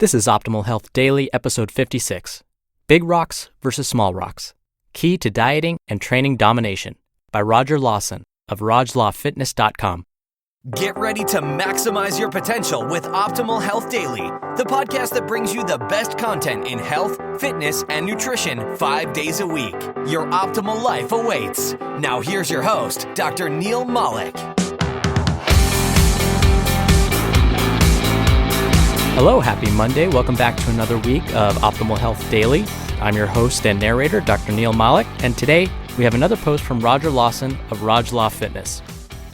This is Optimal Health Daily, episode 56, Big Rocks versus Small Rocks, Key to Dieting and Training Domination by Roger Lawson of RajLawFitness.com. Get ready to maximize your potential with Optimal Health Daily, the podcast that brings you the best content in health, fitness, and nutrition 5 days a week. Your optimal life awaits. Now here's your host, Dr. Neil Malik. Hello, happy Monday. Welcome back to another week of Optimal Health Daily. I'm your host and narrator, Dr. Neil Malik, and today we have another post from Roger Lawson of Raj Law Fitness.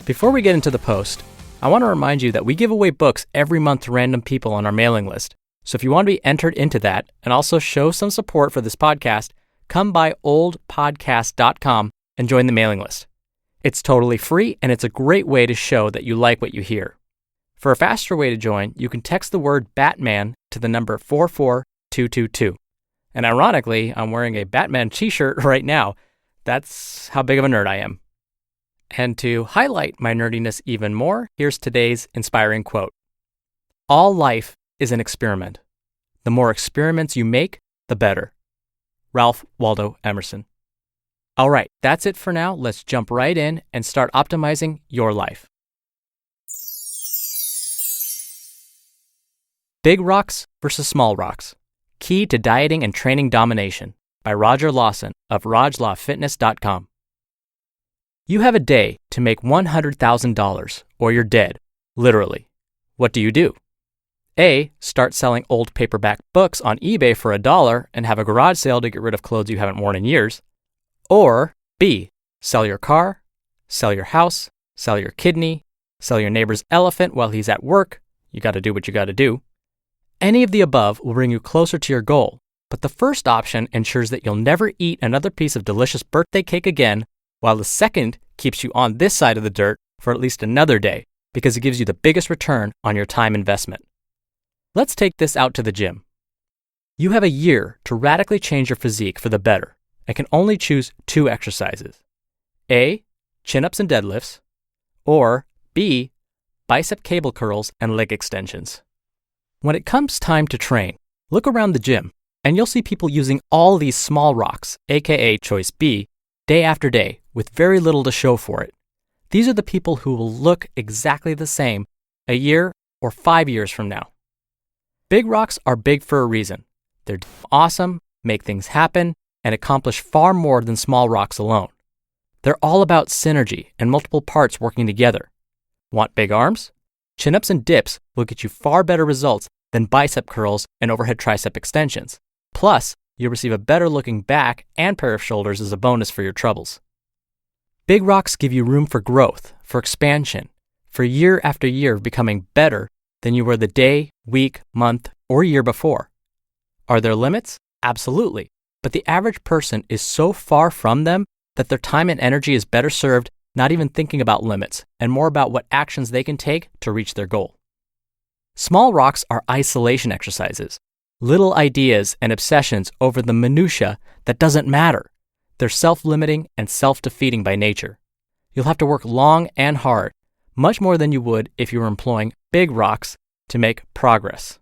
Before we get into the post, I want to remind you that we give away books every month to random people on our mailing list. So if you want to be entered into that and also show some support for this podcast, come by oldpodcast.com and join the mailing list. It's totally free and it's a great way to show that you like what you hear. For a faster way to join, you can text the word Batman to the number 44222. And ironically, I'm wearing a Batman t-shirt right now. That's how big of a nerd I am. And to highlight my nerdiness even more, here's today's inspiring quote. All life is an experiment. The more experiments you make, the better. Ralph Waldo Emerson. All right, that's it for now. Let's jump right in and start optimizing your life. Big Rocks versus Small Rocks, Key to Dieting and Training Domination by Roger Lawson of RajLawFitness.com. You have a day to make $100,000 or you're dead, literally. What do? A, start selling old paperback books on eBay for $1 and have a garage sale to get rid of clothes you haven't worn in years. Or B, sell your car, sell your house, sell your kidney, sell your neighbor's elephant while he's at work. You got to do what you got to do. Any of the above will bring you closer to your goal, but the first option ensures that you'll never eat another piece of delicious birthday cake again, while the second keeps you on this side of the dirt for at least another day because it gives you the biggest return on your time investment. Let's take this out to the gym. You have a year to radically change your physique for the better and can only choose 2 exercises. A, chin-ups and deadlifts, or B, bicep cable curls and leg extensions. When it comes time to train, look around the gym and you'll see people using all these small rocks, aka choice B, day after day with very little to show for it. These are the people who will look exactly the same a year or 5 years from now. Big rocks are big for a reason. They're awesome, make things happen, and accomplish far more than small rocks alone. They're all about synergy and multiple parts working together. Want big arms? Chin-ups and dips will get you far better results than bicep curls and overhead tricep extensions. Plus, you'll receive a better looking back and pair of shoulders as a bonus for your troubles. Big rocks give you room for growth, for expansion, for year after year of becoming better than you were the day, week, month, or year before. Are there limits? Absolutely. But the average person is so far from them that their time and energy is better served not even thinking about limits, and more about what actions they can take to reach their goal. Small rocks are isolation exercises, little ideas and obsessions over the minutia that doesn't matter. They're self-limiting and self-defeating by nature. You'll have to work long and hard, much more than you would if you were employing big rocks to make progress.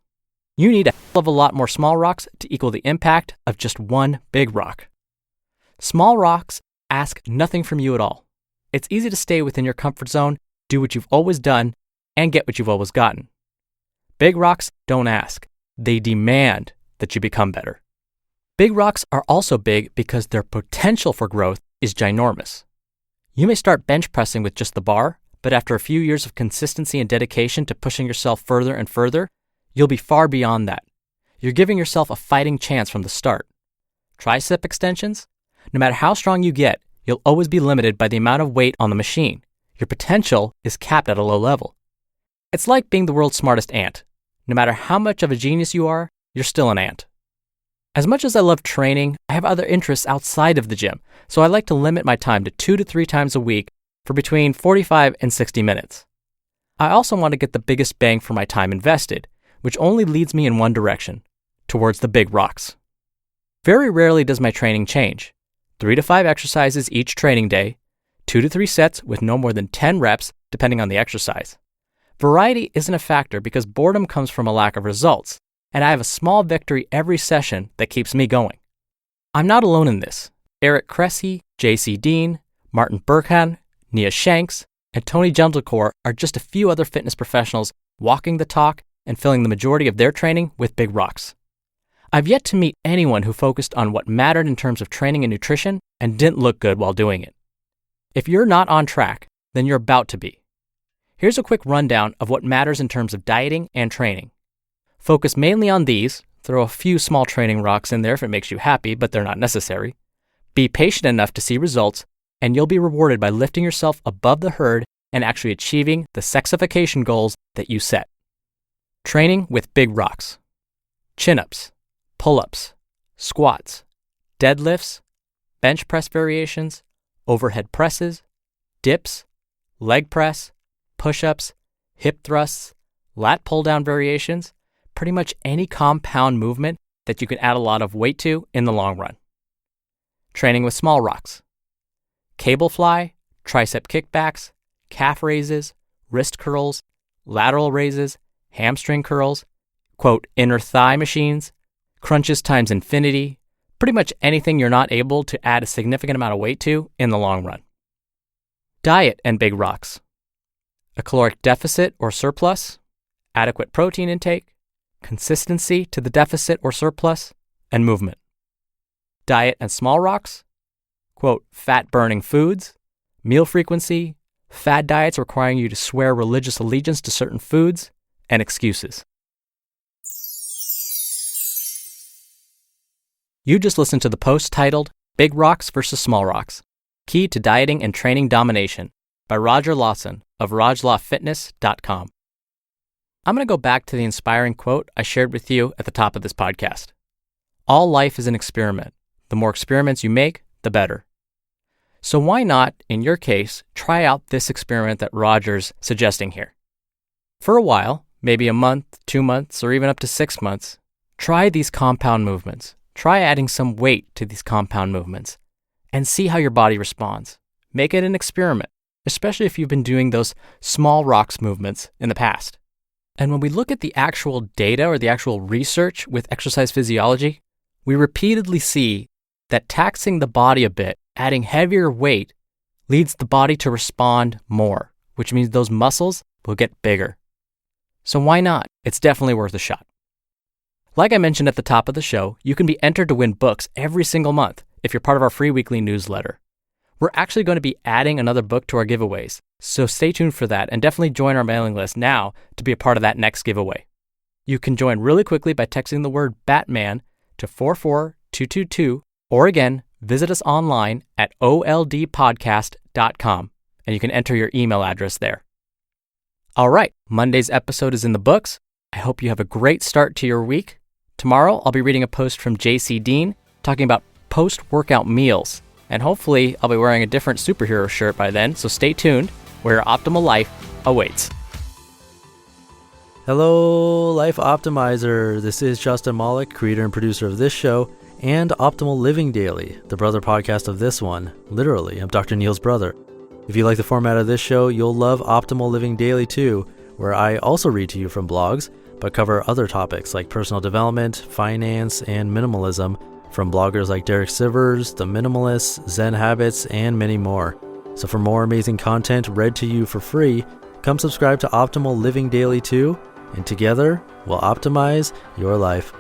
You need a hell of a lot more small rocks to equal the impact of just one big rock. Small rocks ask nothing from you at all. It's easy to stay within your comfort zone, do what you've always done, and get what you've always gotten. Big rocks don't ask. They demand that you become better. Big rocks are also big because their potential for growth is ginormous. You may start bench pressing with just the bar, but after a few years of consistency and dedication to pushing yourself further and further, you'll be far beyond that. You're giving yourself a fighting chance from the start. Tricep extensions? No matter how strong you get, you'll always be limited by the amount of weight on the machine. Your potential is capped at a low level. It's like being the world's smartest ant. No matter how much of a genius you are, you're still an ant. As much as I love training, I have other interests outside of the gym, so I like to limit my time to 2 to 3 times a week for between 45 and 60 minutes. I also want to get the biggest bang for my time invested, which only leads me in one direction, towards the big rocks. Very rarely does my training change. 3 to 5 exercises each training day, 2 to 3 sets with no more than 10 reps, depending on the exercise. Variety isn't a factor because boredom comes from a lack of results, and I have a small victory every session that keeps me going. I'm not alone in this. Eric Cressy, J.C. Dean, Martin Burkhan, Nia Shanks, and Tony Gentlecore are just a few other fitness professionals walking the talk and filling the majority of their training with big rocks. I've yet to meet anyone who focused on what mattered in terms of training and nutrition and didn't look good while doing it. If you're not on track, then you're about to be. Here's a quick rundown of what matters in terms of dieting and training. Focus mainly on these, throw a few small training rocks in there if it makes you happy, but they're not necessary. Be patient enough to see results, and you'll be rewarded by lifting yourself above the herd and actually achieving the sexification goals that you set. Training with big rocks. Chin-ups, pull-ups, squats, deadlifts, bench press variations, overhead presses, dips, leg press, push-ups, hip thrusts, lat pull-down variations, pretty much any compound movement that you can add a lot of weight to in the long run. Training with small rocks. Cable fly, tricep kickbacks, calf raises, wrist curls, lateral raises, hamstring curls, quote, inner thigh machines, crunches times infinity, pretty much anything you're not able to add a significant amount of weight to in the long run. Diet and big rocks. A caloric deficit or surplus, adequate protein intake, consistency to the deficit or surplus, and movement. Diet and small rocks, quote, fat-burning foods, meal frequency, fad diets requiring you to swear religious allegiance to certain foods, and excuses. You just listened to the post titled Big Rocks versus Small Rocks, Key to Dieting and Training Domination by Roger Lawson of RajLawFitness.com. I'm going to go back to the inspiring quote I shared with you at the top of this podcast. All life is an experiment. The more experiments you make, the better. So why not, in your case, try out this experiment that Roger's suggesting here? For a while, maybe a month, 2 months, or even up to 6 months, try these compound movements. Try adding some weight to these compound movements and see how your body responds. Make it an experiment, especially if you've been doing those small rocks movements in the past. And when we look at the actual data or the actual research with exercise physiology, we repeatedly see that taxing the body a bit, adding heavier weight, leads the body to respond more, which means those muscles will get bigger. So why not? It's definitely worth a shot. Like I mentioned at the top of the show, you can be entered to win books every single month if you're part of our free weekly newsletter. We're actually going to be adding another book to our giveaways, so stay tuned for that and definitely join our mailing list now to be a part of that next giveaway. You can join really quickly by texting the word Batman to 44222, or again, visit us online at oldpodcast.com, and you can enter your email address there. All right, Monday's episode is in the books. I hope you have a great start to your week. Tomorrow, I'll be reading a post from J.C. Dean talking about post-workout meals. And hopefully, I'll be wearing a different superhero shirt by then, so stay tuned, where your optimal life awaits. Hello, Life Optimizer. This is Justin Malik, creator and producer of this show, and Optimal Living Daily, the brother podcast of this one. Literally, I'm Dr. Neil's brother. If you like the format of this show, you'll love Optimal Living Daily too, where I also read to you from blogs, but cover other topics like personal development, finance, and minimalism from bloggers like Derek Sivers, The Minimalists, Zen Habits, and many more. So for more amazing content read to you for free, come subscribe to Optimal Living Daily too, and together we'll optimize your life.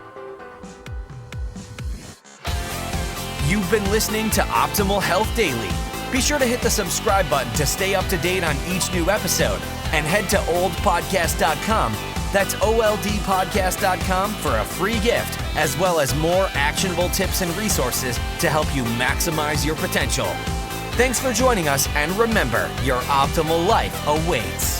You've been listening to Optimal Health Daily. Be sure to hit the subscribe button to stay up to date on each new episode, and head to oldpodcast.com. That's oldpodcast.com for a free gift, as well as more actionable tips and resources to help you maximize your potential. Thanks for joining us, and remember, your optimal life awaits.